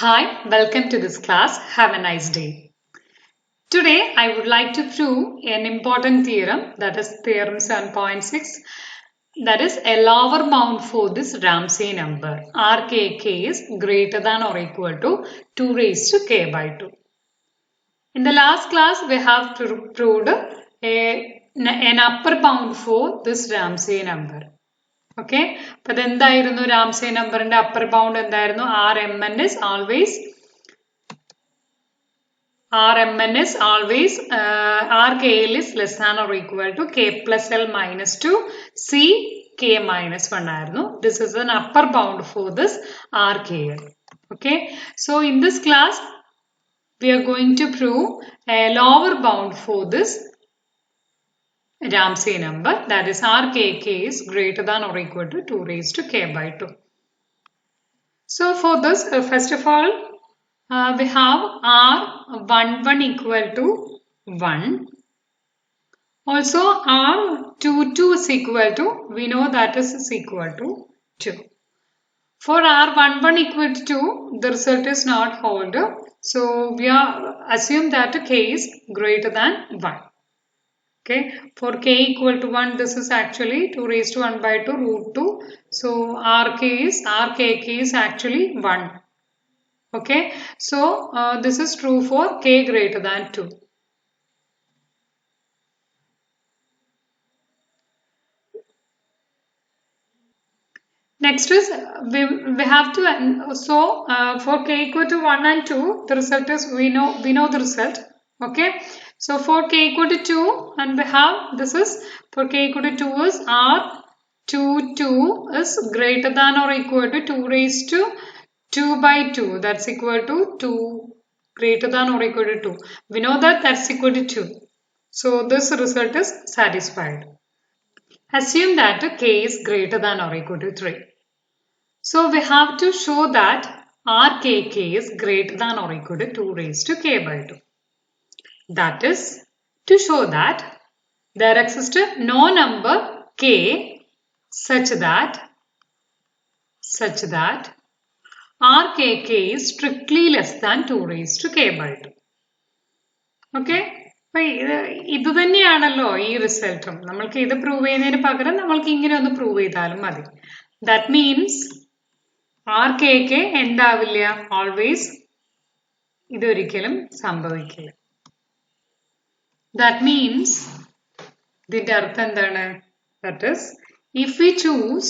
Hi, welcome to this class. Have a nice day. Today, I would like to prove an important theorem, that is theorem 7.6. That is a lower bound for this Ramsey number. RKK is greater than or equal to 2 raised to k by 2. In the last class, we have proved an upper bound for this Ramsey number. Okay, but then the Ramsey number and upper bound and Rmn is always RKL is less than or equal to k plus L minus 2 C k minus 1. This is an upper bound for this RKL. Okay, so in this class we are going to prove a lower bound for this Ramsey number, that is RKK is greater than or equal to 2 raised to k by 2. So for this, first of all, we have R11 equal to 1. Also R22 is equal to, we know that is equal to 2. For R11 equal to 2, the result is not hold. So we assume that k is greater than 1. Okay, for k equal to 1, this is actually 2 raised to 1 by 2 root 2. So RKK is actually 1. Okay, so this is true for k greater than 2. Next is we have to for k equal to 1 and 2, the result is we know the result. Okay, so for k equal to 2, and we have this is for k equal to 2 is R22 is greater than or equal to 2 raised to 2 by 2. That's equal to 2 greater than or equal to 2. We know that that's equal to 2. So this result is satisfied. Assume that k is greater than or equal to 3. So we have to show that RKK is greater than or equal to 2 raised to k by 2. That is, to show that there exists no number k such that RKK is strictly less than 2 raised to k by 2. Okay? This is the result. We can prove it. That means RKK always that means that is if we choose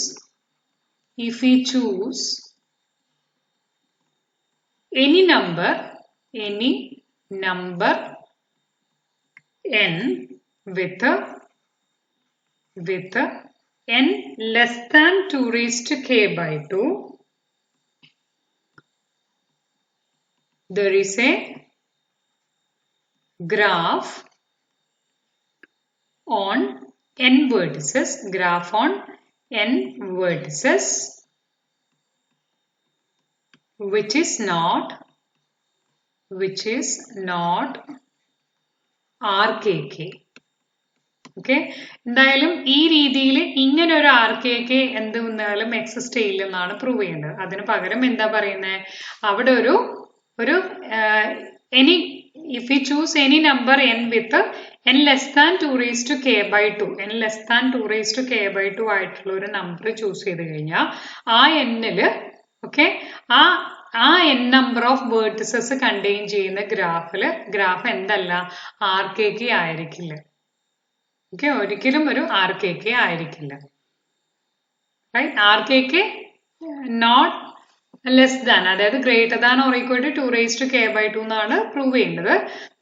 any number n with n less than 2 raised to k by 2, there is a graph on n vertices, which is not RKK. Okay, എന്തായാലും ഈ രീതിയിൽ ഇങ്ങനെ ഒരു RKK എന്തുവന്നാലും exist ചെയ്യില്ലെന്നാണ് prove ചെയ്യേണ്ടത്. അതിന് പകരം എന്താ പറയുന്നത്, അവിടെ ഒരു if we choose any number n with n less than 2 raised to k by 2, n less than 2 raised to k by 2 ആയിട്ടുള്ള ഒരു നമ്പർ ചൂസ് ചെയ്ത് കഴിഞ്ഞാൽ ആ n-ല് ആ n number of vertices contain ചെയ്യുന്ന ഗ്രാഫ് എന്തല്ല, RKK ആയിരിക്കില്ല. Okay, ഒരിക്കലും ഒരു RKK ആയിരിക്കില്ല. Right? RKK not less than, അതായത് greater than or equal to 2 raised to k by 2 എന്നാണ് പ്രൂവ് ചെയ്യേണ്ടത്.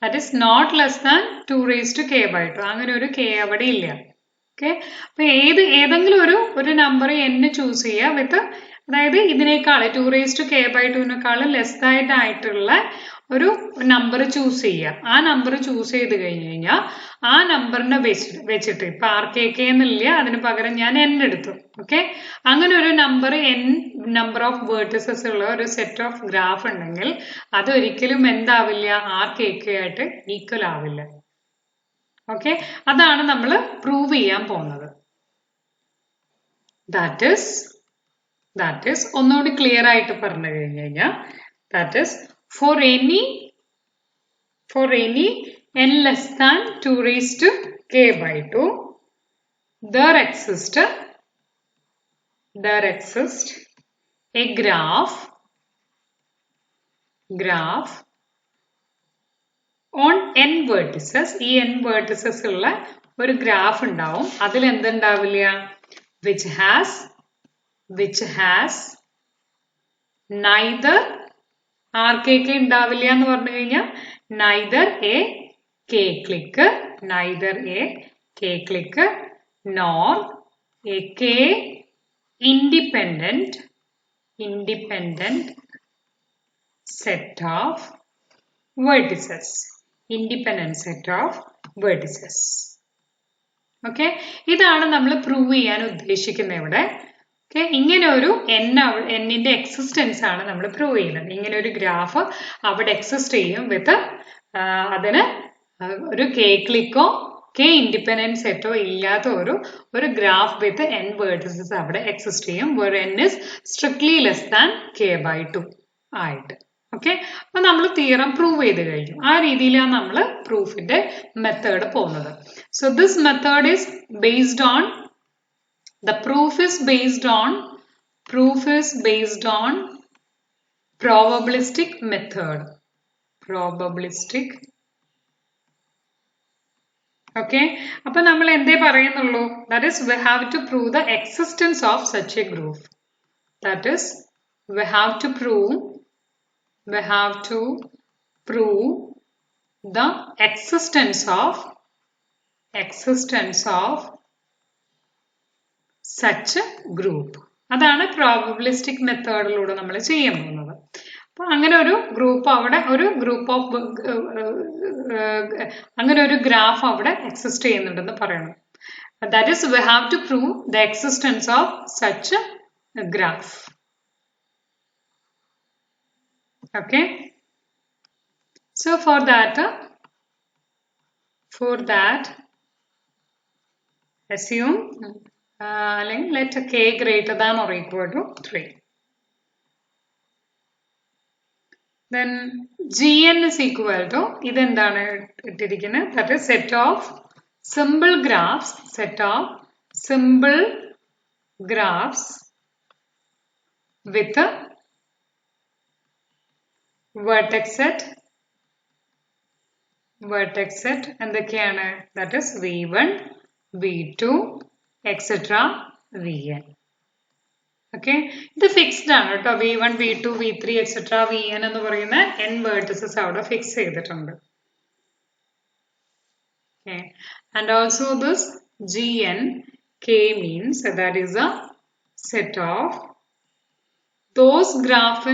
That is not less than 2 raised to k by 2. അങ്ങനെ ഒരു k അവിടെ ഇല്ല. Okay, അപ്പൊ ഏതെങ്കിലും ഒരു നമ്പർ n ചൂസ് ചെയ്യുക വിത്ത്, അതായത് ഇതിനേക്കാൾ 2 raised to k by 2 less ആയിട്ടുള്ള ഒരു നമ്പർ ചൂസ് ചെയ്യുക. ആ നമ്പർ ചൂസ് ചെയ്ത് കഴിഞ്ഞാൽ ആ നമ്പറിനെ വെച്ചിട്ട് ഇപ്പൊ RKK എന്നില്ല, അതിന് പകരം ഞാൻ n എടുത്തു. ഓക്കെ, അങ്ങനെ ഒരു നമ്പർ ഓഫ് വേർട്ടിസസ് ഉള്ള ഒരു സെറ്റ് ഓഫ് ഗ്രാഫ് ഉണ്ടെങ്കിൽ അതൊരിക്കലും എന്താവില്ല, RKK ആയിട്ട് ഈക്വൽ ആവില്ല. ഓക്കെ, അതാണ് നമ്മൾ പ്രൂവ് ചെയ്യാൻ പോകുന്നത്. That is ഒന്നുകൂടി ക്ലിയർ ആയിട്ട് പറഞ്ഞു കഴിഞ്ഞാൽ That is, for any n less than 2 raised to k by 2, there exists a graph on n vertices. ഈ n vertices ഉള്ള ഒരു ഗ്രാഫ് ഉണ്ടാവും. അതിൽ എന്തുണ്ടാവില്ല? which has neither ആർക്കൊക്കെ ഉണ്ടാവില്ല എന്ന് പറഞ്ഞു കഴിഞ്ഞാൽ neither a k click nor a k independent set of vertices. Okay, ഇതാണ് നമ്മൾ പ്രൂവ് ചെയ്യാൻ ഉദ്ദേശിക്കുന്നത് ഇവിടെ. Okay, ഇങ്ങനെ ഒരു n-ന്റെ എക്സിസ്റ്റൻസ് ആണ് നമ്മൾ പ്രൂവ് ചെയ്യുന്നത്. ഇങ്ങനെ ഒരു ഗ്രാഫ് അവിടെ എക്സിസ്റ്റ് ചെയ്യും വിത്ത് അതിന് ഒരു k ക്ലിക്കോ k ഇൻഡിപെൻഡന്റ് സെറ്റോ ഇല്ലാത്ത ഒരു ഗ്രാഫ് വിത്ത് n വേർട്ടിസസ് അവിടെ എക്സിസ്റ്റ് ചെയ്യും, where n is strictly less than k by 2 ആയിട്ട്. ഓക്കെ, അപ്പൊ നമ്മൾ തിയറം പ്രൂവ് ചെയ്ത് കഴിഞ്ഞു. ആ രീതിയിലാണ് നമ്മൾ പ്രൂഫിന്റെ മെത്തേഡ് പോകുന്നത്. So this method is based on the proof is based on probabilistic method. Okay, appo nammal endhe parayunnullu, that is we have to prove the existence of such a group. That is, we have to prove the existence of such a group. അതാണ് probabilistic മെത്തേഡിലൂടെ നമ്മൾ ചെയ്യാൻ പോകുന്നത്. അപ്പോൾ അങ്ങനെ ഒരു group അവിടെ അങ്ങനെ ഒരു ഗ്രാഫ് അവിടെ എക്സിസ്റ്റ് ചെയ്യുന്നുണ്ടെന്ന് പറയണം. That is we have to prove the existence of such a graph. Okay, so for that assume let k greater than or equal to 3. Then gn is equal to, idendana ittirikkunne, that is set of simple graphs with a vertex set എന്തൊക്കെയാണ്? that is v1 v2 etc. vn. Okay, ഇത് fixed ആണ് കേട്ടോ. v1 v2 v3 etc. vn എന്ന് പറയുന്ന n vertices അവിടെ fix ചെയ്തിട്ടുണ്ട്. Okay, and also this gn k means that is a set of those graph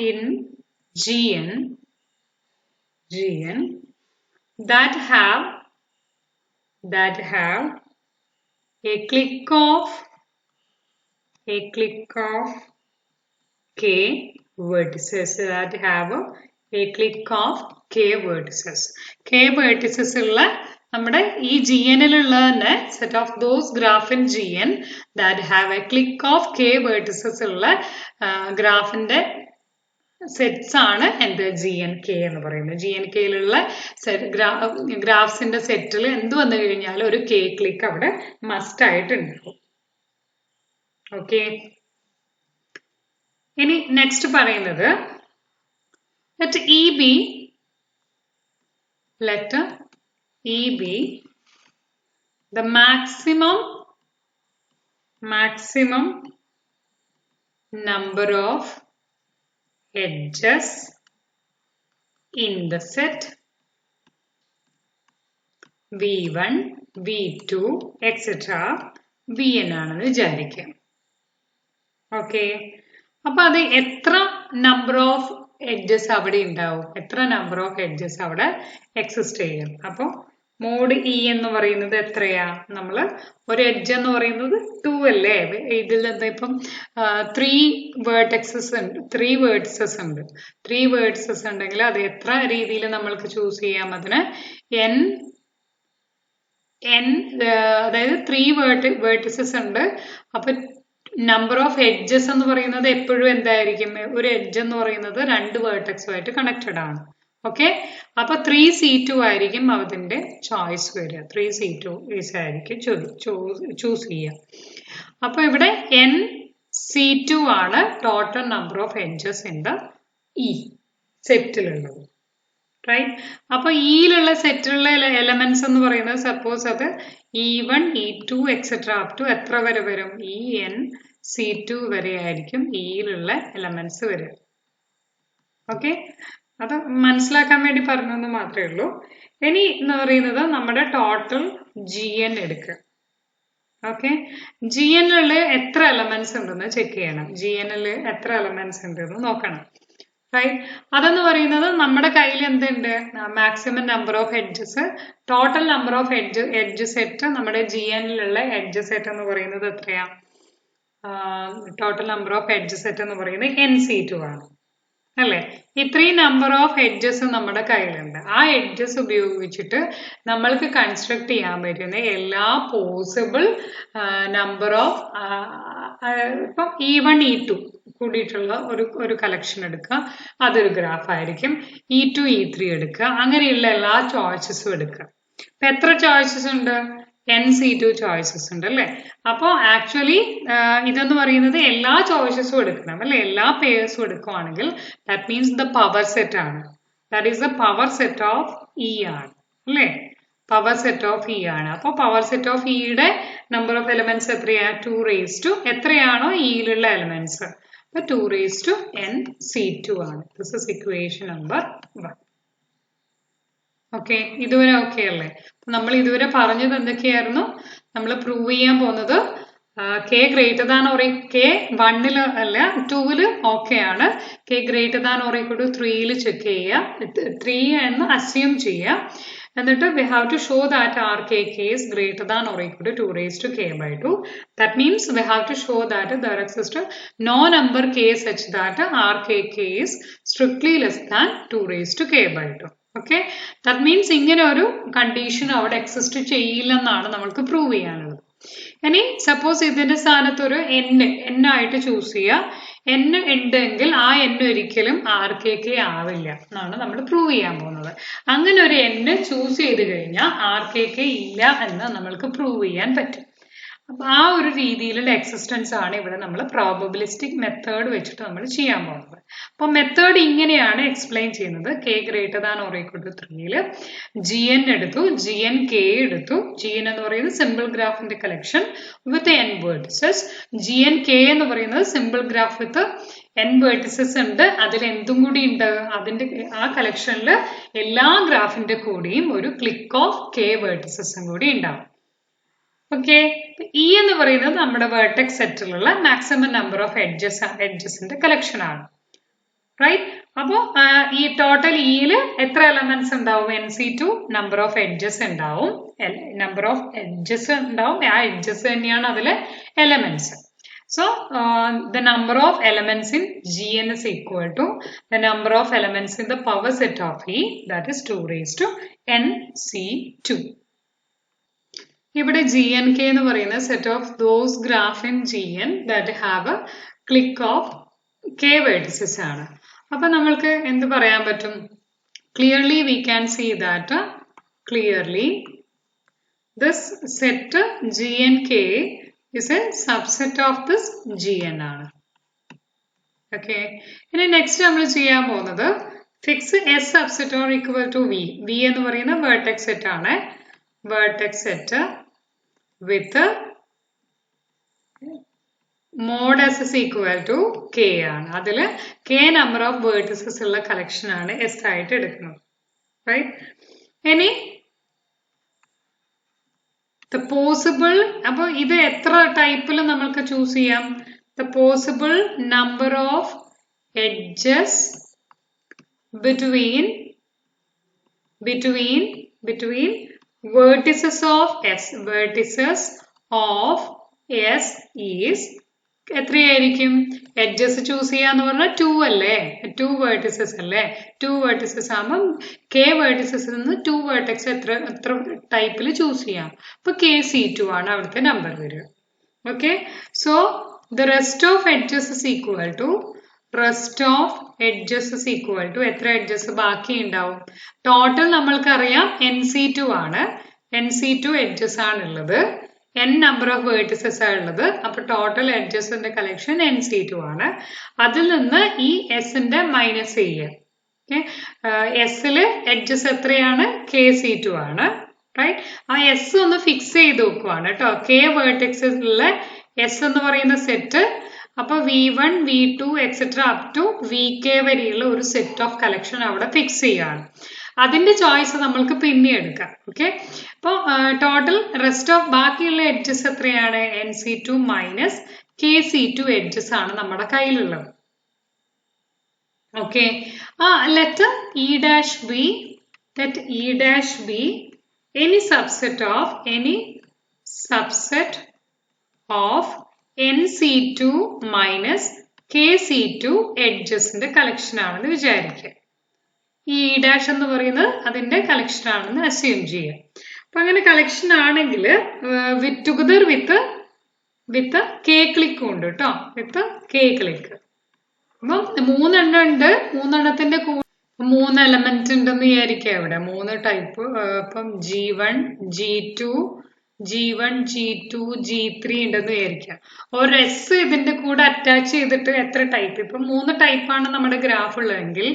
in gn that have a click of k vertices. That have a click of k vertices. K vertices ഉള്ള നമ്മുടെ ഈ gn ലുള്ള തന്നെ set of those graph in gn that have a click of k vertices ഉള്ള ഗ്രാഫിന്റെ sets ആണ് എന്ത് GNK എന്ന് പറയുന്നത്. GNK യിലുള്ള ഗ്രാഫ്സിന്റെ സെറ്റിൽ എന്ത് വന്നു കഴിഞ്ഞാൽ ഒരു k ക്ലിക്ക് അവിടെ മസ്റ്റ് ആയിട്ട് ഉണ്ടാവും. ഓക്കെ, ഇനി നെക്സ്റ്റ് പറയുന്നത് let E be the maximum number of edges in the set v1 v2 etc. vn ആണെന്ന് വിചാരിക്കാം. ഓക്കെ, അപ്പൊ അത് എത്ര നമ്പർ ഓഫ് എഡ്ജസ് അവിടെ ഉണ്ടാവും, എത്ര നമ്പർ ഓഫ് എഡ്ജസ് അവിടെ എക്സിസ്റ്റ് ചെയ്യും. അപ്പൊ മോഡ് ഇ എന്ന് പറയുന്നത് എത്രയാ? നമ്മള് ഒരു എഡ്ജ് എന്ന് പറയുന്നത് 2 അല്ലേ? ഇതിൽ നിന്ന് ഇപ്പം 3 വേർട്ടിസസ് ഉണ്ട്. 3 വേർട്ടിസസ് ഉണ്ടെങ്കിൽ അത് എത്ര രീതിയിൽ നമ്മൾക്ക് ചൂസ് ചെയ്യാം? അതിന് n അതായത് 3 വേർട്ടിസസ് ഉണ്ട്. അപ്പൊ നമ്പർ ഓഫ് എഡ്ജസ് എന്ന് പറയുന്നത് എപ്പോഴും എന്തായിരിക്കും? ഒരു എഡ്ജ് എന്ന് പറയുന്നത് 2 വേർട്ടെക്സുമായിട്ട് കണക്റ്റഡ് ആണ്. ഓക്കെ, അപ്പൊ 3C2 ആയിരിക്കും അതിന്റെ ചോയ്സ് വരിക. 3C2 ആയിരിക്കും ചൂസ് ചെയ്യുക. അപ്പൊ ഇവിടെ NC2 ആണ് total number of edges in the E സെറ്റിലുള്ളത്. റൈറ്റ്, അപ്പൊ ഇയിലുള്ള സെറ്റിലുള്ള എലമെന്റ്സ് എന്ന് പറയുന്നത് സപ്പോസ് അത് E1, E2 etcetera up to എത്ര വരെ വരും? ENC2 വരെ ആയിരിക്കും ഇയിലുള്ള എലമെന്റ്സ് വരിക. ഓക്കെ, അത് മനസ്സിലാക്കാൻ വേണ്ടി പറഞ്ഞെന്ന് മാത്രമേ ഉള്ളൂ. ഇനി എന്ന് പറയുന്നത് നമ്മുടെ ടോട്ടൽ GN എടുക്കുക. ഓക്കെ, GNൽ എത്ര എലമെന്റ്സ് ഉണ്ടെന്ന് ചെക്ക് ചെയ്യണം. GNൽ എത്ര എലമെന്റ്സ് ഉണ്ടെന്ന് നോക്കണം. റൈറ്റ്, അതെന്ന് പറയുന്നത് നമ്മുടെ കയ്യിൽ എന്തുണ്ട്? Maximum number of edges, total number of edge set. നമ്മുടെ GNലുള്ള എഡ്ജ് സെറ്റ് എന്ന് പറയുന്നത് എത്രയാ? Total number of edge set എന്ന് പറയുന്നത് NC2 ആണ് അല്ലേ? ഇത്രയും നമ്പർ ഓഫ് എഡ്ജസ് നമ്മുടെ കയ്യിലുണ്ട്. ആ എഡ്ജസ് ഉപയോഗിച്ചിട്ട് നമ്മൾക്ക് കൺസ്ട്രക്ട് ചെയ്യാൻ പറ്റുന്ന എല്ലാ പോസിബിൾ നമ്പർ ഓഫ് ഇപ്പം E1, E2 കൂടിയിട്ടുള്ള ഒരു കളക്ഷൻ എടുക്കുക. അതൊരു ഗ്രാഫ് ആയിരിക്കും. E2, E3 എടുക്കുക. അങ്ങനെയുള്ള എല്ലാ ചോയ്സസും എടുക്കുക. ഇപ്പൊ എത്ര ചോയ്സസ് ഉണ്ട്? NC2 ചോയ്സസ് ഉണ്ട് അല്ലേ? അപ്പോൾ ആക്ച്വലി ഇതെന്ന് പറയുന്നത് എല്ലാ ചോയ്സസും എടുക്കണം അല്ലെ? എല്ലാ പേഴ്സും എടുക്കുവാണെങ്കിൽ that means the power set ആണ്. That is the power set of E ആണ് അല്ലേ? പവർ സെറ്റ് ഓഫ് ഇ ആണ്. അപ്പോൾ പവർ സെറ്റ് ഓഫ് ഇയുടെ നമ്പർ ഓഫ് എലമെന്റ്സ് എത്രയാ? 2 എത്രയാണോ ഇയിലുള്ള എലമെന്റ്സ്, അപ്പൊ 2 NC2 ആണ്. This is equation number 1. Okay, ഇതുവരെ ഓക്കെ അല്ലേ? നമ്മൾ ഇതുവരെ പറഞ്ഞത് എന്തൊക്കെയായിരുന്നു? നമ്മൾ പ്രൂവ് ചെയ്യാൻ പോകുന്നത് K greater than or K 1 അല്ല 2 ഓക്കെ ആണ്. K greater than or equal to 3 check ചെയ്യുക. 3 എന്ന് അസ്യൂം ചെയ്യുക. എന്നിട്ട് we have to show that RKK is greater than or equal to 2k/2. That means we have to show that there exists no number k such that RKK is strictly less than 2k/2. Okay, that means ഇങ്ങനെ ഒരു condition അവിടെ exist ചെയ്യില്ലെന്നാണ് നമ്മൾക്ക് prove ചെയ്യാനുള്ളത്. ഇനി suppose ഇതിന്റെ സ്ഥാനത്ത് ഒരു n ആയിട്ട് ചൂസ് ചെയ്യുക. n ഉണ്ടെങ്കിൽ ആ n ഒരിക്കലും RKK ആവില്ല എന്നാണ് നമ്മൾ പ്രൂവ് ചെയ്യാൻ പോകുന്നത്. അങ്ങനെ ഒരു n ചൂസ് ചെയ്ത് കഴിഞ്ഞാൽ RKK ഇല്ല എന്ന് നമ്മൾക്ക് പ്രൂവ് ചെയ്യാൻ പറ്റും. അപ്പൊ ആ ഒരു രീതിയിലുള്ള എക്സിസ്റ്റൻസ് ആണ് ഇവിടെ നമ്മൾ പ്രോബബിലിസ്റ്റിക് മെത്തേഡ് വെച്ചിട്ട് നമ്മൾ ചെയ്യാൻ പോകുന്നത്. അപ്പൊ മെത്തേഡ് ഇങ്ങനെയാണ് എക്സ്പ്ലെയിൻ ചെയ്യുന്നത്. K greater than or equal to 3 GN എടുത്തു, GNK എടുത്തു. GN എന്ന് പറയുന്നത് സിമ്പിൾ ഗ്രാഫിന്റെ കളക്ഷൻ വിത്ത് n വേർട്ടിസസ്. GNK എന്ന് പറയുന്നത് സിമ്പിൾ ഗ്രാഫ് വിത്ത് n വേർട്ടിസസ് ഉണ്ട്. അതിൽ എന്തും കൂടി ഉണ്ട്? അതിന്റെ ആ കളക്ഷനിൽ എല്ലാ ഗ്രാഫിന്റെ കൂടിയും ഒരു ക്ലിക്ക് ഓഫ് K വേർട്ടിസസും കൂടി ഉണ്ടാവും. ഓക്കെ, ഇ എന്ന് പറയുന്നത് നമ്മുടെ വേർട്ടെക്സ് സെറ്റിലുള്ള മാക്സിമം നമ്പർ ഓഫ് എഡ്ജസിന്റെ കളക്ഷൻ ആണ്. റൈറ്റ്, അപ്പോൾ ഈ ടോട്ടൽ ഇയിൽ എത്ര എലമെന്റ്സ് ഉണ്ടാവും? NC2 നമ്പർ ഓഫ് എഡ്ജസ് ഉണ്ടാവും. നമ്പർ ഓഫ് എഡ്ജസ് ഉണ്ടാവും. ആ എഡ്ജസ് തന്നെയാണ് അതിലെ elements. So the number of elements in GN is equal to the number of elements in the power set of E, that is 2NC2. ഇവിടെ GNK എന്ന് പറയുന്ന set of those graph in GN that have a click of K vertices ആണ്. അപ്പൊ നമ്മൾക്ക് എന്ത് പറയാൻ പറ്റും? Clearly we can see that clearly this set GNK is a subset of this GN ആണ്. ഓക്കെ, ഇനി നെക്സ്റ്റ് നമ്മൾ ചെയ്യാൻ പോകുന്നത് fix S subset or equal to V. V എന്ന് പറയുന്ന വേർട്ടെക്സ് സെറ്റ് ആണ്. Vertex set with mod S is equal to K ആണ്. അതിൽ K number of vertices ഉള്ള കളക്ഷൻ ആണ് S ആയിട്ട് എടുക്കുന്നത്. റൈറ്റ്, ഇനി the possible, അപ്പൊ ഇത് എത്ര ടൈപ്പിൽ നമ്മൾക്ക് ചൂസ് ചെയ്യാം? The possible number of edges between vertices of S. Vertices of S is എത്രയായിരിക്കും? എഡ്ജസ് ചൂസ് ചെയ്യാന്ന് പറഞ്ഞാൽ 2 അല്ലേ? 2 vertices അല്ലേ? 2 vertices ആകുമ്പോൾ K vertices നിന്ന് 2 vertex എത്ര ടൈപ്പിൽ ചൂസ് ചെയ്യാം? അപ്പൊ KC2 ആണ് അവിടുത്തെ നമ്പർ വരിക. Okay, so the rest of edges is equal to എത്ര edges ബാക്കി ഉണ്ടാവും? ടോട്ടൽ നമ്മൾക്കറിയാം NC2 ആണ്. NC2 edges ആണുള്ളത്. n number of vertices ആണുള്ളത്. അപ്പോൾ ടോട്ടൽ edgesന്റെ കളക്ഷൻ NC2 ആണ്. അതിൽ നിന്ന് ഈ s ന്റെ മൈനസ് ചെയ്യുക. എസ്സില് edges എത്രയാണ്? KC2 ആണ്. റൈറ്റ്? ആ s ഒന്ന് ഫിക്സ് ചെയ്ത് നോക്കുവാണ് കേട്ടോ. k വേർട്ടെക്സിലുള്ള s എന്ന് പറയുന്ന സെറ്റ്. അപ്പൊ V1, V2 etcetera up to VK വരെയുള്ള ഒരു സെറ്റ് ഓഫ് കളക്ഷൻ അവിടെ ഫിക്സ് ചെയ്യാണ്. അതിന്റെ ചോയ്സ് നമ്മൾക്ക് പിന്നെ എടുക്കാം. ഓക്കെ, അപ്പോൾ ടോട്ടൽ റെസ്റ്റ് ഓഫ് ബാക്കിയുള്ള എഡ്ജസ് എത്രയാണ്? NC2 മൈനസ് KC2 എഡ്ജസ് ആണ് നമ്മുടെ കയ്യിലുള്ളത്. Okay, let E dash be any subset of NC2 minus KC2 edgesന്റെ കളക്ഷൻ ആണെന്ന് വിചാരിക്കുക. ഈ E dash എന്ന് പറയുന്നത് അതിന്റെ കളക്ഷൻ ആണെന്ന് അസ്യൂം ചെയ്യാം. അപ്പൊ അങ്ങനെ കളക്ഷൻ ആണെങ്കിൽ ടുഗദർ വിത്ത് K ക്ലിക്ക് ഉണ്ട് കേട്ടോ, വിത്ത് K ക്ലിക്ക്. അപ്പം 3 എണ്ണം ഉണ്ട്. 3 എണ്ണത്തിന്റെ കൂടെ 3 എലമെന്റ് ഉണ്ടെന്ന് വിചാരിക്കുക. ഇവിടെ 3 ടൈപ്പ്. അപ്പം G1, G2, G3 ഉണ്ടെന്ന് വിചാരിക്കാം. ഒരു S ഇതിന്റെ കൂടെ അറ്റാച്ച് ചെയ്തിട്ട് എത്ര ടൈപ്പ്? ഇപ്പൊ 3 ടൈപ്പാണ് നമ്മുടെ ഗ്രാഫ് ഉള്ളതെങ്കിൽ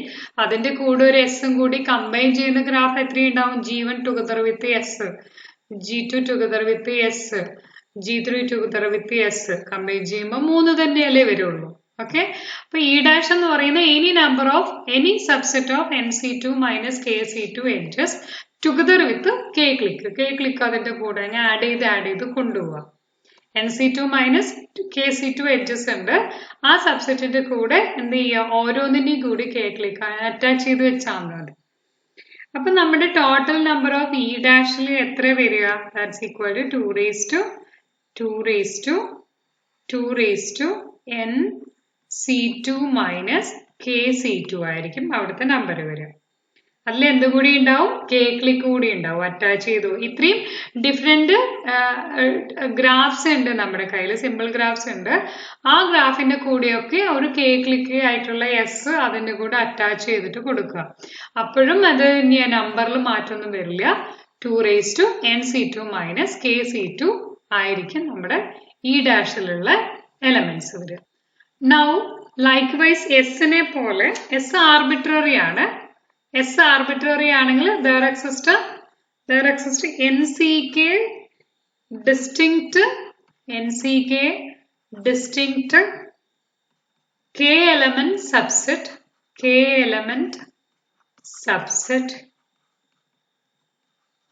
അതിന്റെ കൂടെ ഒരു S കൂടി കമ്പൈൻ ചെയ്യുന്ന ഗ്രാഫ് എത്രയുണ്ടാവും? G1 together with S, G2 together with S, G3 together with S combine ചെയ്യുമ്പോൾ 3 തന്നെയല്ലേ വരുള്ളൂ. ഓക്കെ, അപ്പൊ E dash എന്ന് പറയുന്ന any subset of NC2 minus KC2 edges together with K click അതിന്റെ കൂടെ ആഡ് ചെയ്ത് കൊണ്ടുപോവാം. NC2 minus KC2 edges ഉണ്ട്. ആ സബ്സെറ്റിന്റെ കൂടെ എന്ത് ചെയ്യുക? ഓരോന്നിന്റെയും കൂടി K click അറ്റാച്ച് ചെയ്ത് വെച്ചാൽ മതി. അപ്പൊ നമ്മുടെ ടോട്ടൽ നമ്പർ ഓഫ് E ഡാഷിൽ എത്ര വരിക? That's equal to 2 raised to NC2 minus KC2 ആയിരിക്കും അവിടുത്തെ നമ്പർ വരിക. അതിൽ എന്ത് കൂടി ഉണ്ടാവും? K ക്ലിക്ക് കൂടി ഉണ്ടാവും അറ്റാച്ച് ചെയ്തു. ഇത്രയും ഡിഫറെന്റ് ഗ്രാഫ്സ് ഉണ്ട് നമ്മുടെ കയ്യിൽ, സിമ്പിൾ ഗ്രാഫ്സ് ഉണ്ട്. ആ ഗ്രാഫിന്റെ കൂടെയൊക്കെ ഒരു K ക്ലിക്ക് ആയിട്ടുള്ള S അതിന്റെ കൂടെ അറ്റാച്ച് ചെയ്തിട്ട് കൊടുക്കുക. അപ്പോഴും അത് ഇനി നമ്പറിൽ മാറ്റമൊന്നും വരില്ല. 2 raised to NC2 minus KC2 ആയിരിക്കും നമ്മുടെ E ഡാഷിലുള്ള എലമെന്റ്സ് വരിക. നൗ ലൈക്ക്വൈസ് എസിനെ പോലെ S ആർബിട്രറി ആണ്. S ആർബിട്രറി ആണെങ്കിൽ there exists NCK distinct K element subset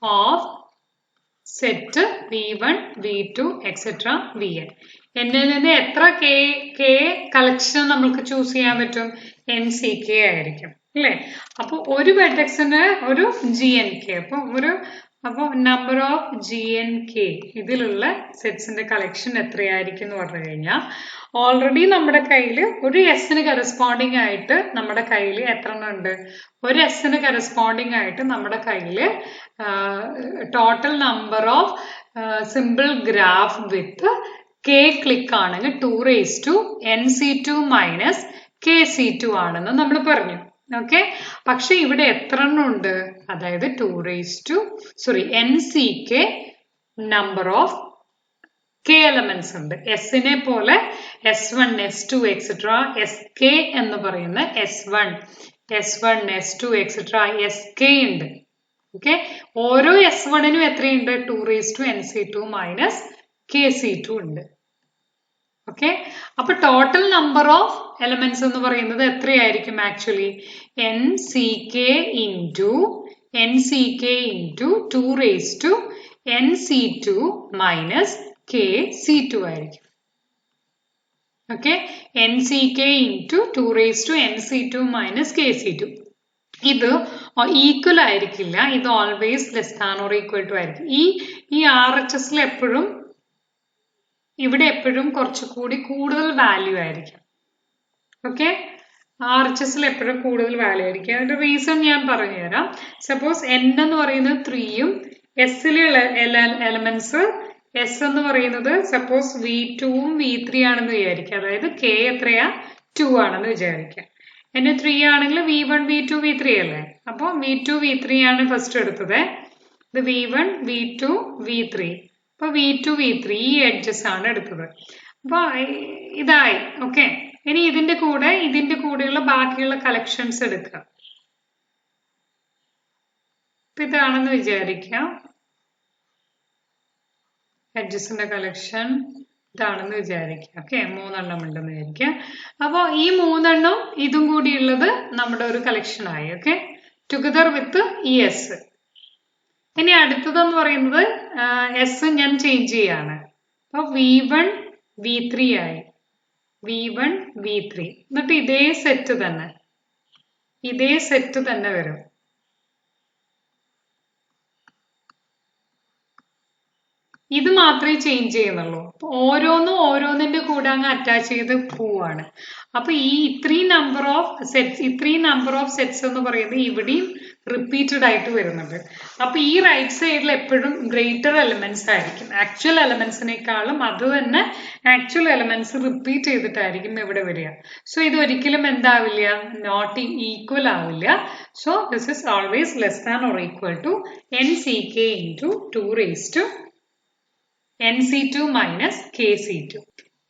of set V1, V2 etc. Vn. എന്നിൽ നിന്ന് എത്ര K കളക്ഷൻ നമുക്ക് ചൂസ് ചെയ്യാൻ പറ്റും? NCK ആയിരിക്കും അല്ലേ? അപ്പൊ ഒരു വെർട്ടെക്സിന് ഒരു GNK. അപ്പൊ നമ്പർ ഓഫ് GNK ഇതിലുള്ള സെറ്റ്സിന്റെ കളക്ഷൻ എത്രയായിരിക്കും എന്ന് പറഞ്ഞു കഴിഞ്ഞാൽ ഓൾറെഡി നമ്മുടെ കയ്യിൽ ഒരു എസിന് കറസ്പോണ്ടിങ് ആയിട്ട് നമ്മുടെ കയ്യിൽ എത്ര എണ്ണം ഉണ്ട്? ഒരു എസിന് കറസ്പോണ്ടിങ് ആയിട്ട് നമ്മുടെ കയ്യിൽ total number of simple graph with K click ആണെങ്കിൽ 2 raised to NC2 minus KC2 ആണെന്ന് നമ്മൾ പറഞ്ഞു. ഓക്കെ, പക്ഷെ ഇവിടെ എത്ര എണ്ണം ഉണ്ട്? അതായത് NCK number of K elements ഉണ്ട്. എസിനെ പോലെ S1, S2 എക്സെട്ര SK എന്ന് പറയുന്ന S1, S2 എക്സെട്ര SK ഉണ്ട്. ഓക്കെ, ഓരോ S1നും എത്രയുണ്ട്? 2 raised to NC2 minus KC2 ഉണ്ട്. ഓക്കെ, അപ്പൊ ടോട്ടൽ നമ്പർ ഓഫ് എലമെന്റ്സ് എന്ന് പറയുന്നത് എത്രയായിരിക്കും? Actually NCK into 2 raised to NC2 minus KC2 ആയിരിക്കും. Okay, NCK into 2 raised to NC2 minus KC2. ഇത് ഈക്വൽ ആയിരിക്കില്ല, ഇത് always less than or equal to ആയിരിക്കും. ഈ RHSൽ എപ്പോഴും ഇവിടെ എപ്പോഴും കുറച്ചുകൂടി കൂടുതൽ വാല്യൂ ആയിരിക്കും. ഓക്കെ, RHSൽ എപ്പോഴും കൂടുതൽ വാല്യൂ ആയിരിക്കും. അതിന്റെ റീസൺ ഞാൻ പറഞ്ഞുതരാം. സപ്പോസ് N എന്ന് പറയുന്നത് 3യും എസിലുള്ള എലമെന്റ്സ് S എന്ന് പറയുന്നത് സപ്പോസ് V2 ഉം V3 ആണെന്ന് വിചാരിക്കുക. അതായത് K എത്രയാ 2 ആണെന്ന് വിചാരിക്കുക. എന്നെ 3 ആണെങ്കിൽ V1 V2 V3 അല്ലേ. അപ്പോൾ V2 V3 ആണ് ഫസ്റ്റ് എടുത്തത്. ഇത് V1 V2 V3. അപ്പൊ V2 V3 ഈ എഡ്ജസ് ആണ് എടുത്തത്. അപ്പൊ ഇതായി. ഓക്കെ, ഇനി ഇതിന്റെ കൂടെയുള്ള ബാക്കിയുള്ള കളക്ഷൻസ് എടുക്കുക. അപ്പൊ ഇതാണെന്ന് വിചാരിക്കാം. എഡ്ജസിന്റെ കളക്ഷൻ ഇതാണെന്ന് വിചാരിക്കുക. ഓക്കെ, 3 എണ്ണം ഉണ്ടെന്ന് വിചാരിക്കുക. അപ്പോൾ ഈ 3 എണ്ണം ഇതും കൂടി ഉള്ളത് നമ്മുടെ ഒരു കളക്ഷൻ ആയി. ഓക്കെ, ടുഗദർ വിത്ത് ഈ എസ്. ഇനി അടുത്തതെന്ന് പറയുന്നത് എസ് ഞാൻ ചേഞ്ച് ചെയ്യാണ്. അപ്പൊ V1 V3 ആയി. V1 V3. എന്നിട്ട് ഇതേ സെറ്റ് തന്നെ വരും. ഇത് മാത്രമേ ചേഞ്ച് ചെയ്യുന്നുള്ളൂ. ഓരോന്നിന്റെ കൂടെ അങ്ങ് അറ്റാച്ച് ചെയ്ത് പോവാണ്. അപ്പൊ ഈ ഇത്രയും നമ്പർ ഓഫ് സെറ്റ്സ് എന്ന് പറയുന്നത് ഇവിടെയും റിപ്പീറ്റഡ് ആയിട്ട് വരുന്നുണ്ട്. അപ്പൊ ഈ റൈറ്റ് സൈഡിൽ എപ്പോഴും ഗ്രേറ്റർ എലമെന്റ്സ് ആയിരിക്കും. ആക്ച്വൽ എലമെന്റ്സിനേക്കാളും അത് തന്നെ ആക്ച്വൽ എലമെന്റ്സ് റിപ്പീറ്റ് ചെയ്തിട്ടായിരിക്കും ഇവിടെ വരിക. സോ ഇത് ഒരിക്കലും എന്താവില്ല, നോട്ട് ഈക്വൽ ആവില്ല. So this is always less than or equal to NCK into 2 raised to NC2 minus KC2.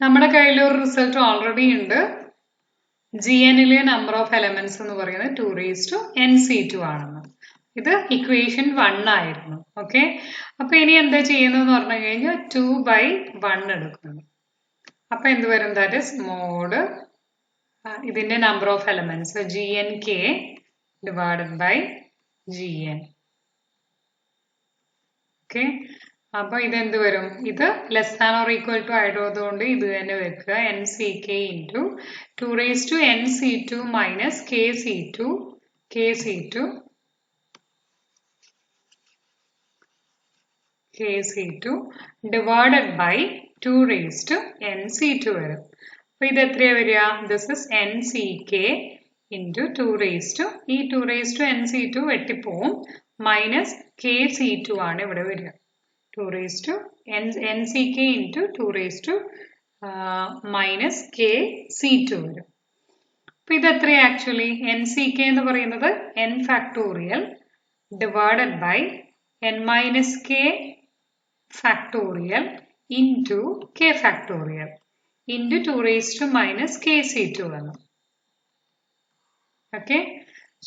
നമ്മുടെ കയ്യിൽ ഒരു റിസൾട്ട് ഓൾറെഡി ഉണ്ട്. GNലെ നമ്പർ ഓഫ് എലമെന്റ്സ് എന്ന് പറയുന്നത് 2 raised to NC2 ആണെന്ന്. ഇത് ഇക്വേഷൻ 1 ആയിരുന്നു. ഓക്കെ, അപ്പൊ ഇനി എന്താ ചെയ്യുന്നതെന്ന് പറഞ്ഞു കഴിഞ്ഞാൽ 2/1 എടുക്കുന്നു. അപ്പൊ എന്ത് വരും? ദാറ്റ് ഇസ് മോഡ് ഇതിന്റെ number of elements GNK divided by GN. Okay, അപ്പൊ ഇതെന്ത് വരും? ഇത് less than or equal to ആയതുകൊണ്ട് ഇത് തന്നെ വെക്കുക. NCK into 2 raised to NC2 minus KC2 divided by 2 raised to NC2 വരും. അപ്പൊ ഇത് എത്രയാ വരിക? This is NCK into 2 raised to ഈ 2 raised to NC2 വെട്ടിപ്പോവും. Minus KC2 ആണ് ഇവിടെ വരിക. 2 raised to NCK into 2 raised to minus KC2 വരും. അപ്പൊ ഇത് എത്രയാ ആക്ച്വലി? NCK എന്ന് പറയുന്നത് N factorial divided by N minus K factorial into K factorial into 2 raised to minus KC2 വന്നു. Okay,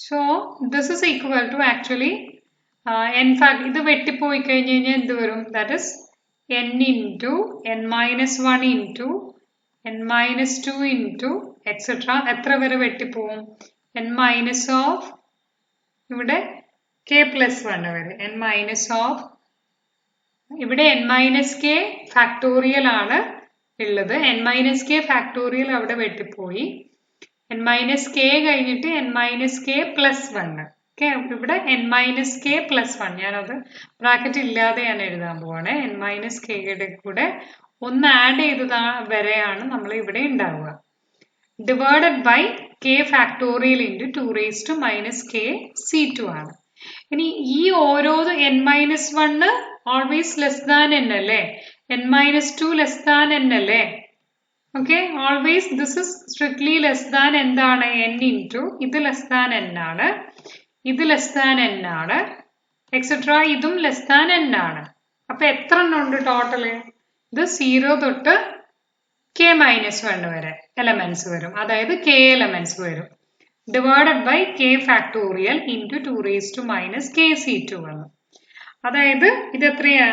so this is equal to actually ഇത് വെട്ടിപ്പോയി കഴിഞ്ഞ് കഴിഞ്ഞാൽ എന്ത് വരും? That is N into N minus 1 into N minus 2 into etc. എത്ര വരെ വെട്ടിപ്പോവും? N minus of ഇവിടെ K plus 1 വരെ. N minus ഓഫ് ഇവിടെ N minus K factorial ആണ് ഉള്ളത്. N minus K factorial അവിടെ വെട്ടിപ്പോയി. N minus K കഴിഞ്ഞിട്ട് N minus K plus 1. Okay, ഇവിടെ N minus K plus 1 ഞാനത് ബ്രാക്കറ്റ് ഇല്ലാതെ ഞാൻ എഴുതാൻ പോവാണ്. N minus Kയുടെ കൂടെ ഒന്ന് ആഡ് ചെയ്തത് വരെയാണ് നമ്മൾ ഇവിടെ ഉണ്ടാവുക. Divided by K factorial into 2 raised to minus KC2 ആണ്. ഇനി ഈ ഓരോന്ന് N minus 1 always less than N അല്ലേ, N minus 2 less than N അല്ലേ. Okay, always this is strictly less than എന്താണ്? N into ഇത് ലെസ് ദാൻ N ആണ്, ഇത് ലെസ് ദാൻ N ആണ്, എക്സെട്ര ഇതും ലെസ് ദാൻ N ആണ്. അപ്പൊ എത്ര എണ്ണം ഉണ്ട് ടോട്ടല്? ഇത് 0 തൊട്ട് K minus 1 വരെ എലമെന്റ്സ് വരും. അതായത് K എലമെന്റ്സ് വരും. Divided by K factorial into 2 raised to minus KC2 വന്നു. അതായത് ഇത് എത്രയാ?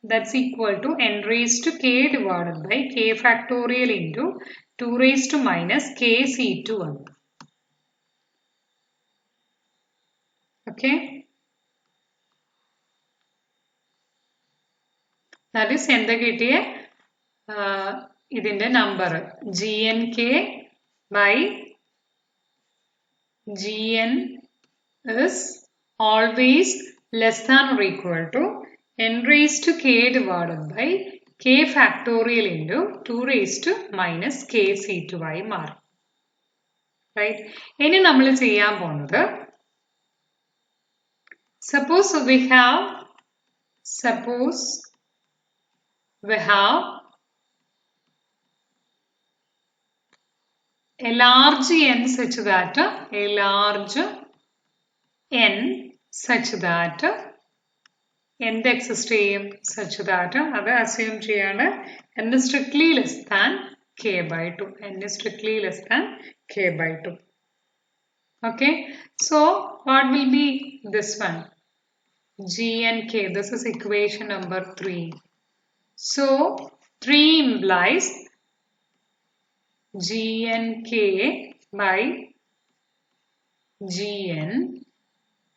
That's equal to N raised to K divided by K factorial into 2 raised to minus KC2 വന്നു. Okay, that is എന്താ കിട്ടിയ ഇതിന്റെ number GNK by GN is always less than or equal to N raised to K divided by K factorial into 2 raised to minus KC2 ആയി മാറും. Right, ഇനി നമ്മൾ ചെയ്യാൻ പോകുന്നത് suppose we have a large n such that എന്ത് exist ചെയ്യും such that അത് assume ചെയ്യാണ് n is strictly less than k by 2. n is strictly less than k by 2. Okay, so what will be this one? G and k. This is equation number 3. So 3 implies G and k by Gn,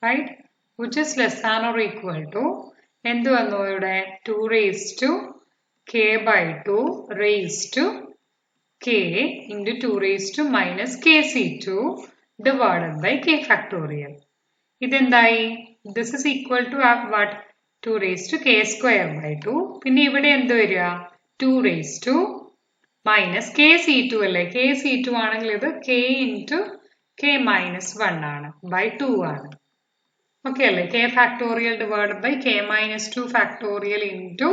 right? Which is less than or equal to 2 raised to k by 2 raised to k into 2 raised to minus kc2 divided by k factorial. This is equal to what? 2 raised to k square by 2. പിന്നെ ഇവിടെ എന്ത് വരിക? 2 raised to minus kc2 അല്ലേ? kc2 ആണെങ്കിൽ ഇത് k into k minus 1 ആണ് by 2 ആണ്. Okay, അല്ലേ? k factorial divided by k minus 2 factorial into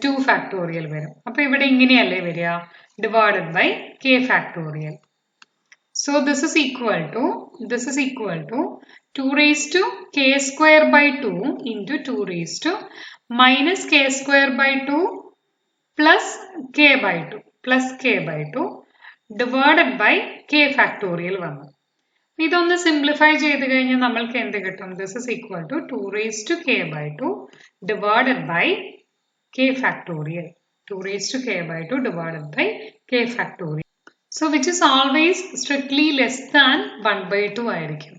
2 factorial വരും. അപ്പോൾ ഇവിടെ ഇങ്ങനെയല്ലേ വരിക? divided by k factorial. So this is equal to 2 raised to k square by 2 into 2 raised to minus k square by 2 plus k by 2 divided by k factorial വന്നു. ഇതൊന്ന് simplify ചെയ്ത് കഴിഞ്ഞാൽ നമ്മൾക്ക് എന്ത് കിട്ടും? This is equal to 2 raised to k by 2 divided by k factorial. 2 raised to k by 2 divided by k factorial. So which is always strictly less than 1 by 2 ആയിരിക്കും.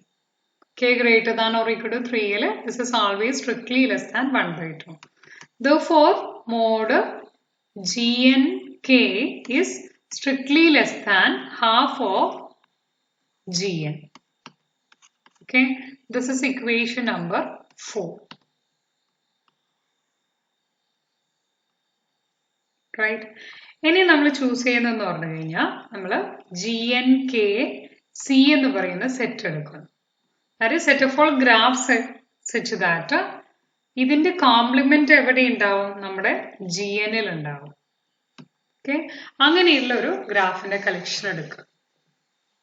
K greater than or equal to 3 this is always strictly less than 1 by 2. Therefore, mod Gnk is strictly less than half of Gn. Okay, this is equation number 4. Right? ഇനി നമ്മൾ choose ചെയ്യുന്നതെന്ന് പറഞ്ഞു കഴിഞ്ഞാൽ നമ്മൾ GNK C എന്ന് പറയുന്ന set എടുക്കണം. അതായത് set of all graphs such that ഇതിന്റെ കോംപ്ലിമെന്റ് എവിടെ ഉണ്ടാവും? നമ്മുടെ GNൽ ഉണ്ടാവും. ഓക്കെ, അങ്ങനെയുള്ള ഒരു ഗ്രാഫിന്റെ കളക്ഷൻ എടുക്കുക.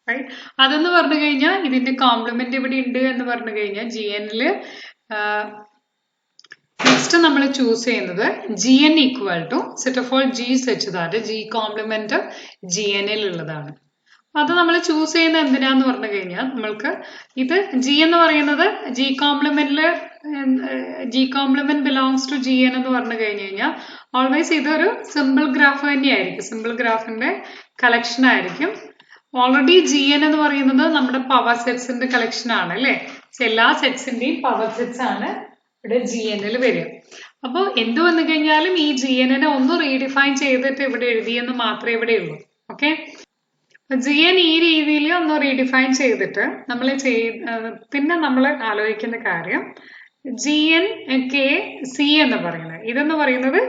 റൈറ്റ്, അതെന്ന് പറഞ്ഞു കഴിഞ്ഞാൽ ഇതിന്റെ കോംപ്ലിമെന്റ് ഇവിടെ ഉണ്ട് എന്ന് പറഞ്ഞു കഴിഞ്ഞാൽ GNൽ നെക്സ്റ്റ് നമ്മൾ ചൂസ് ചെയ്യുന്നത് Gn equal to set of all G such that G complement GNൽ ഉള്ളതാണ്. അത് നമ്മൾ ചൂസ് ചെയ്യുന്നത് എന്തിനാന്ന് പറഞ്ഞു കഴിഞ്ഞാൽ നമ്മൾക്ക് ഇത് G എന്ന് പറയുന്നത് G complement belongs to Gn എന്ന് പറഞ്ഞു കഴിഞ്ഞാൽ ഓൾവേസ് ഇതൊരു സിമ്പിൾ ഗ്രാഫ് തന്നെയായിരിക്കും. സിമ്പിൾ ഗ്രാഫിന്റെ കളക്ഷൻ ആയിരിക്കും. ഓൾറെഡി Gn എന്ന് പറയുന്നത് നമ്മുടെ പവർ സെറ്റ്സിന്റെ കളക്ഷൻ ആണ് അല്ലേ? എല്ലാ സെറ്റ്സിന്റെയും പവർ സെറ്റ്സ് ആണ് ഇവിടെ Gnൽ വരിക. അപ്പോൾ എന്ത് വന്നു കഴിഞ്ഞാലും ഈ Gnനെ ഒന്ന് റീഡിഫൈൻ ചെയ്തിട്ട് ഇവിടെ എഴുതിയെന്ന് മാത്രമേ ഇവിടെ ഉള്ളൂ. ഓക്കെ, Gn ഈ രീതിയിൽ ഒന്ന് റീഡിഫൈൻ ചെയ്തിട്ട് നമ്മൾ പിന്നെ നമ്മൾ ആലോചിക്കുന്ന കാര്യം GNK C എന്ന് പറയുന്നത് ഇതെന്ന് പറയുന്നത്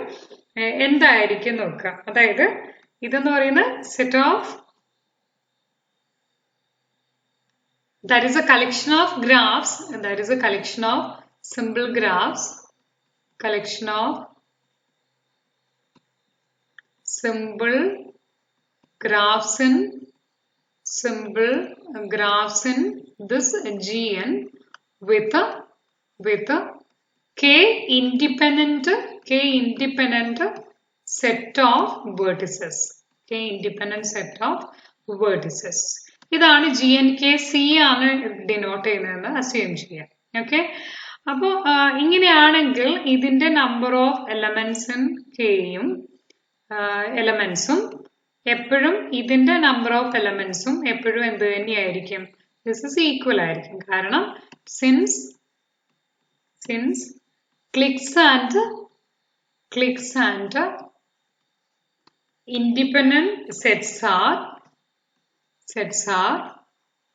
എന്തായിരിക്കും നോക്കുക. അതായത് ഇതെന്ന് പറയുന്ന set of that is a collection of graphs, that is a collection of simple graphs, collection of simple graphs in this Gn with a k independent set of vertices. ഇതാണ് GNK C ആണ് denote ചെയ്യുന്നതെന്ന് assume ചെയ്യാം. Okay, അപ്പോൾ ഇങ്ങനെയാണെങ്കിൽ ഇതിന്റെ number of എലമെന്റ്സും കെയും എലമെന്റ്സും എപ്പോഴും ഇതിന്റെ നമ്പർ ഓഫ് എലമെന്റ്സും എപ്പോഴും എന്ത് തന്നെയായിരിക്കും? ദിസ് ഇസ് ഈക്വൽ ആയിരിക്കും. കാരണം since clicks and independent sets are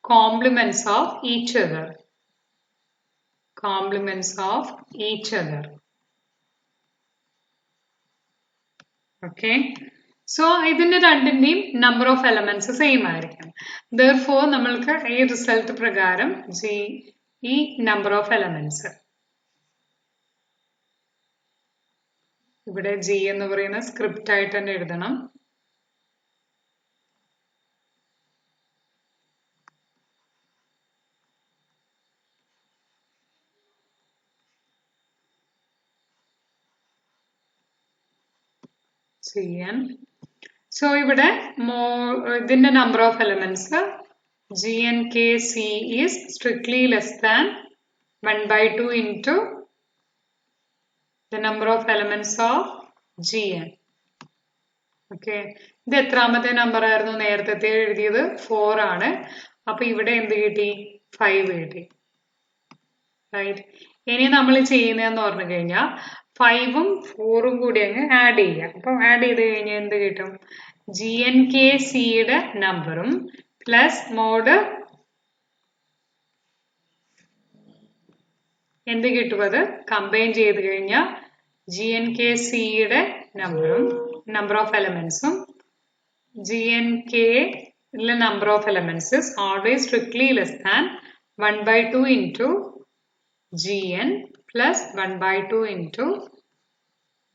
complements of each other. Okay, so ഇതിന്റെ രണ്ടിന്റെയും നമ്പർ ഓഫ് എലമെന്റ്സ് സെയിം ആയിരിക്കും. therefore നമ്മൾക്ക് ഈ റിസൾട്ട് പ്രകാരം ഈ നമ്പർ ഓഫ് എലമെന്റ്സ് ഇവിടെ G എന്ന് പറയുന്ന സ്ക്രിപ്റ്റ് ആയിട്ട് തന്നെ എഴുതണം. Cn. So ഇവിടെ ഇതിന്റെ number of elements GNKC is strictly less than 1/2 into the number of elements of Gn. Okay. ഇത് എത്രാമത്തെ നമ്പർ ആയിരുന്നു നേരത്തെ എഴുതിയത് 4 ആണ്. അപ്പോൾ ഇവിടെ എന്ത് കിട്ടി 5 കിട്ടി. റൈറ്റ്. ഇനി നമ്മൾ ചെയ്യുന്നതെന്ന് പറഞ്ഞു കഴിഞ്ഞാൽ 5ഉം 4ഉം കൂടി അങ്ങ് ആഡ് ചെയ്യാം. അപ്പോൾ ആഡ് ചെയ്ത് കഴിഞ്ഞാൽ എന്ത് കിട്ടും GNKCയുടെ നമ്പറും പ്ലസ് മോഡ് എന്ത് കിട്ടും അത് കമ്പൈൻ ചെയ്ത് കഴിഞ്ഞാൽ GNKCയുടെ നമ്പറും നമ്പർ ഓഫ് എലമെന്റ്സും GNK number of elements is always strictly less than 1/2 into Gn plus 1/2 into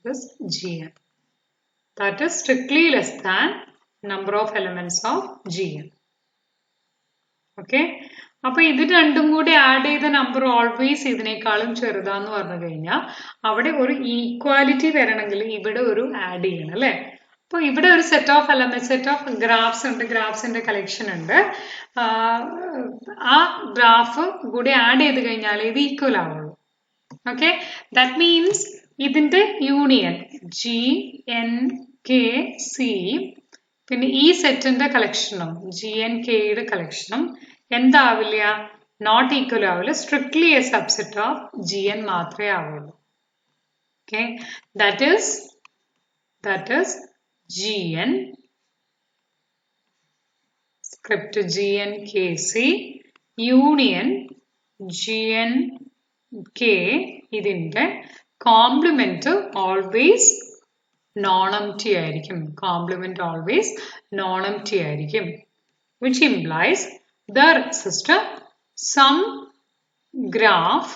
this Gn. That is strictly less than number of elements of Gn. Okay. അപ്പോൾ ഇത് രണ്ടും കൂടി ആഡ് ചെയ്ത നമ്പർ ഓൾവേസ് ഇതിനേക്കാളും ചെറുതാന്ന് പറഞ്ഞു കഴിഞ്ഞാൽ അവിടെ ഒരു ഈക്വാലിറ്റി വരണമെങ്കിൽ ഇവിടെ ഒരു ആഡ് ചെയ്യണം അല്ലേ. അപ്പോൾ ഇവിടെ ഒരു set of element set of graphs ഉണ്ട്, ഗ്രാഫ്സിന്റെ കളക്ഷൻ ഉണ്ട്. ആ ഗ്രാഫ് കൂടി ആഡ് ചെയ്ത് കഴിഞ്ഞാൽ ഇത് ഈക്വൽ ആവുള്ളൂ. ഓക്കെ. ദാറ്റ് മീൻസ് ഇതിന്റെ യൂണിയൻ GNKC പിന്നെ ഈ സെറ്റിന്റെ കളക്ഷനും GNKയുടെ കളക്ഷനും എന്താവില്ല നോട്ട് ഈക്വൽ ആവില്ല. Strictly A subset of Gn മാത്രമേ ആവുള്ളൂ. Okay. That is Gn script GNKC union GNK ഇതിന്റെ കോംപ്ലിമെന്റ് ഓൾവേസ് non-empty ആയിരിക്കും. കോംപ്ലിമെന്റ് ഓൾവേസ് non-empty ആയിരിക്കും. which implies there exists some graph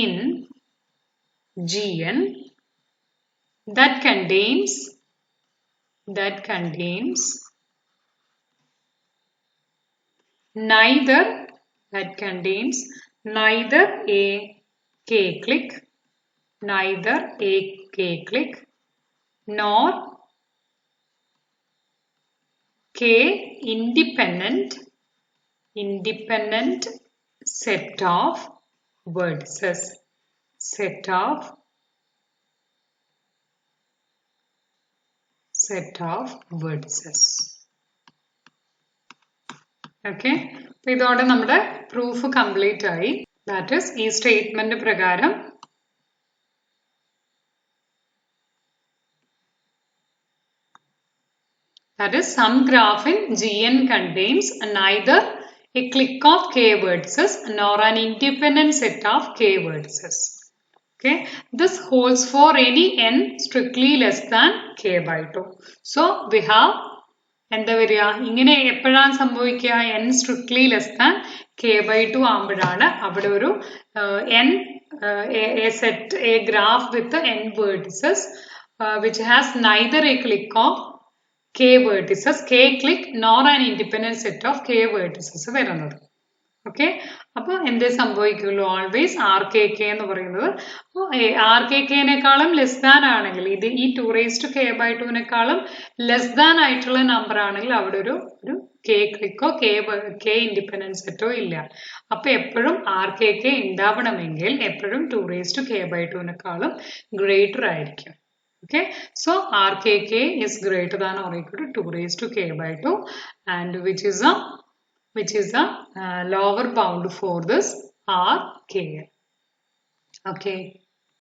in Gn that contains neither a k-clique nor k independent set of vertices. Okay. അപ്പോൾ ഇതോടെ നമ്മുടെ proof complete ആയി. That is ഈ statement പ്രകാരം that is some graph in Gn contains neither a clique of k vertices nor an independent set of k vertices. Okay, this holds for any n strictly less than k/2. So we have എന്താ വരിക ഇങ്ങനെ എപ്പോഴാണ് സംഭവിക്കുക n strictly less than k/2 ആകുമ്പോഴാണ് അവിടെ ഒരു a graph with n vertices which has neither a clique of k vertices, k clique nor an independent set of k vertices വരുന്നത്. Okay. അപ്പോൾ എന്ത് സംഭവിക്കുള്ളൂ ഓൾവേസ് RKK എന്ന് പറയുന്നത് RKKനേക്കാളും ലെസ് ദാൻ ആണെങ്കിൽ ഇത് ഈ 2⁴ ലെസ് ദാൻ ആയിട്ടുള്ള നമ്പർ ആണെങ്കിൽ അവിടെ ഒരു k ക്ലിക്കോ k ഇൻഡിപെൻഡന്റ് സെറ്റോ ഇല്ല. അപ്പൊ എപ്പോഴും RKK ഉണ്ടാവണമെങ്കിൽ എപ്പോഴും 2⁴ ഗ്രേറ്റർ ആയിരിക്കും. Okay, so RKK is greater than or equal to 2⁴ and which is a lower bound for this RK. Okay.